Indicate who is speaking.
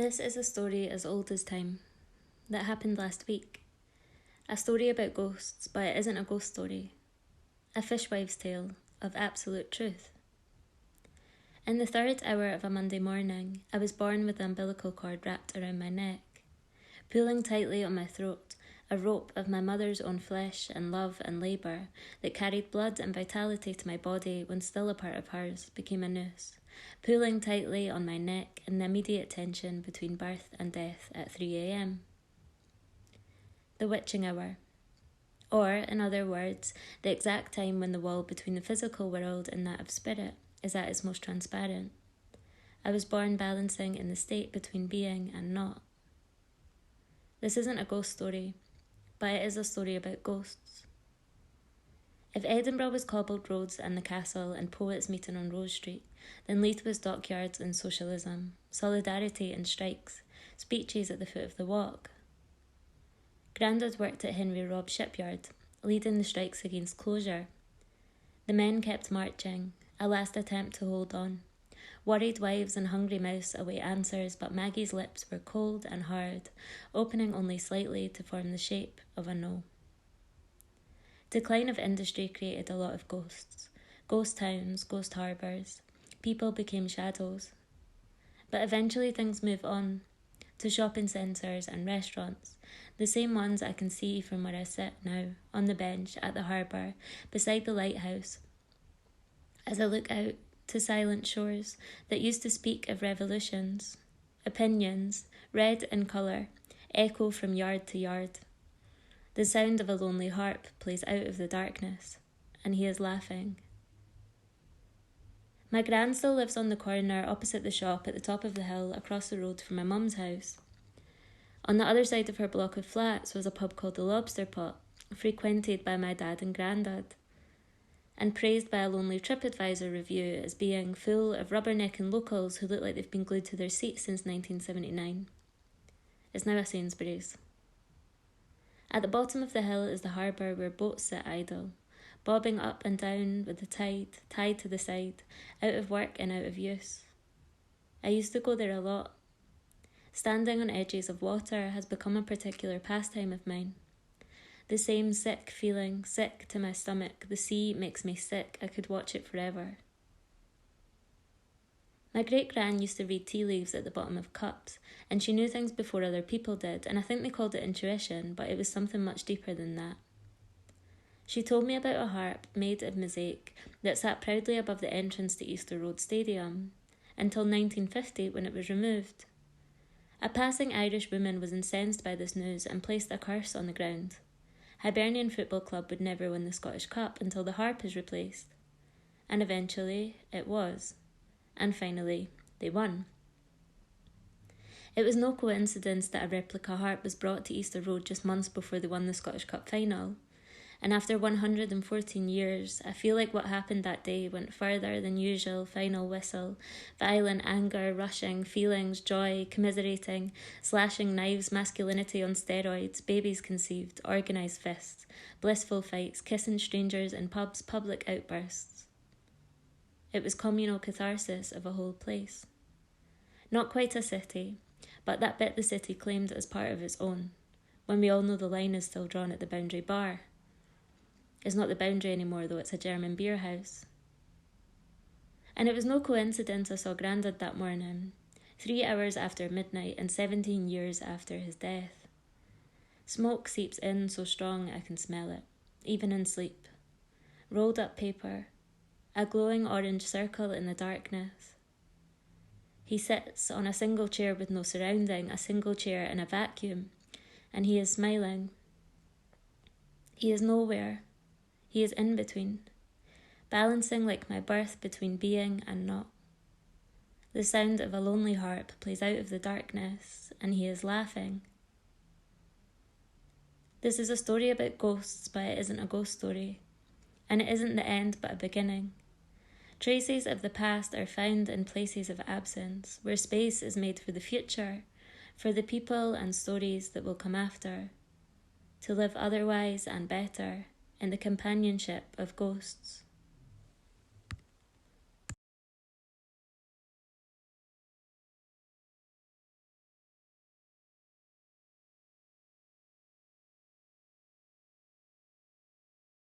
Speaker 1: This is a story as old as time, that happened last week. A story about ghosts, but it isn't a ghost story. A fishwives tale of absolute truth. In the third hour of a Monday morning, I was born with the umbilical cord wrapped around my neck. Pulling tightly on my throat, a rope of my mother's own flesh and love and labour that carried blood and vitality to my body when still a part of hers became a noose, pulling tightly on my neck in the immediate tension between birth and death at 3 a.m. The witching hour. Or, in other words, the exact time when the wall between the physical world and that of spirit is at its most transparent. I was born balancing in the state between being and not. This isn't a ghost story, but it is a story about ghosts. If Edinburgh was cobbled roads and the castle and poets meeting on Rose Street, then Leith was dockyards and socialism, solidarity and strikes, speeches at the foot of the walk. Grandad worked at Henry Robb shipyard, leading the strikes against closure. The men kept marching, a last attempt to hold on. Worried wives and hungry mouths await answers, but Maggie's lips were cold and hard, opening only slightly to form the shape of a no. Decline of industry created a lot of ghosts. Ghost towns, ghost harbours. People became shadows. But eventually things move on to shopping centres and restaurants, the same ones I can see from where I sit now, on the bench at the harbour, beside the lighthouse, as I look out to silent shores that used to speak of revolutions. Opinions, red in colour, echo from yard to yard. The sound of a lonely harp plays out of the darkness, and he is laughing. My gran still lives on the corner opposite the shop at the top of the hill across the road from my mum's house. On the other side of her block of flats was a pub called the Lobster Pot, frequented by my dad and grandad, and praised by a lonely TripAdvisor review as being full of rubbernecking locals who look like they've been glued to their seats since 1979. It's now a Sainsbury's. At the bottom of the hill is the harbour where boats sit idle, bobbing up and down with the tide, tied to the side, out of work and out of use. I used to go there a lot. Standing on edges of water has become a particular pastime of mine. The same sick feeling, sick to my stomach. The sea makes me sick. I could watch it forever. My great-gran used to read tea leaves at the bottom of cups, and she knew things before other people did, and I think they called it intuition, but it was something much deeper than that. She told me about a harp made of mosaic that sat proudly above the entrance to Easter Road Stadium, until 1950 when it was removed. A passing Irish woman was incensed by this news and placed a curse on the ground. Hibernian Football Club would never win the Scottish Cup until the harp is replaced. And eventually it was. And finally, they won. It was no coincidence that a replica harp was brought to Easter Road just months before they won the Scottish Cup final. And after 114 years, I feel like what happened that day went further than usual final whistle, violent anger, rushing, feelings, joy, commiserating, slashing knives, masculinity on steroids, babies conceived, organised fists, blissful fights, kissing strangers in pubs, public outbursts. It was communal catharsis of a whole place. Not quite a city, but that bit the city claimed as part of its own, when we all know the line is still drawn at the Boundary Bar. It's not the Boundary anymore, though it's a German beer house. And it was no coincidence I saw Grandad that morning, 3 hours after midnight and 17 years after his death. Smoke seeps in so strong I can smell it, even in sleep. Rolled up paper, a glowing orange circle in the darkness. He sits on a single chair with no surrounding, a single chair in a vacuum, and he is smiling. He is nowhere. He is in between, balancing like my birth between being and not. The sound of a lonely harp plays out of the darkness, and he is laughing. This is a story about ghosts, but it isn't a ghost story, and it isn't the end but a beginning. Traces of the past are found in places of absence, where space is made for the future, for the people and stories that will come after, to live otherwise and better, in the companionship of ghosts.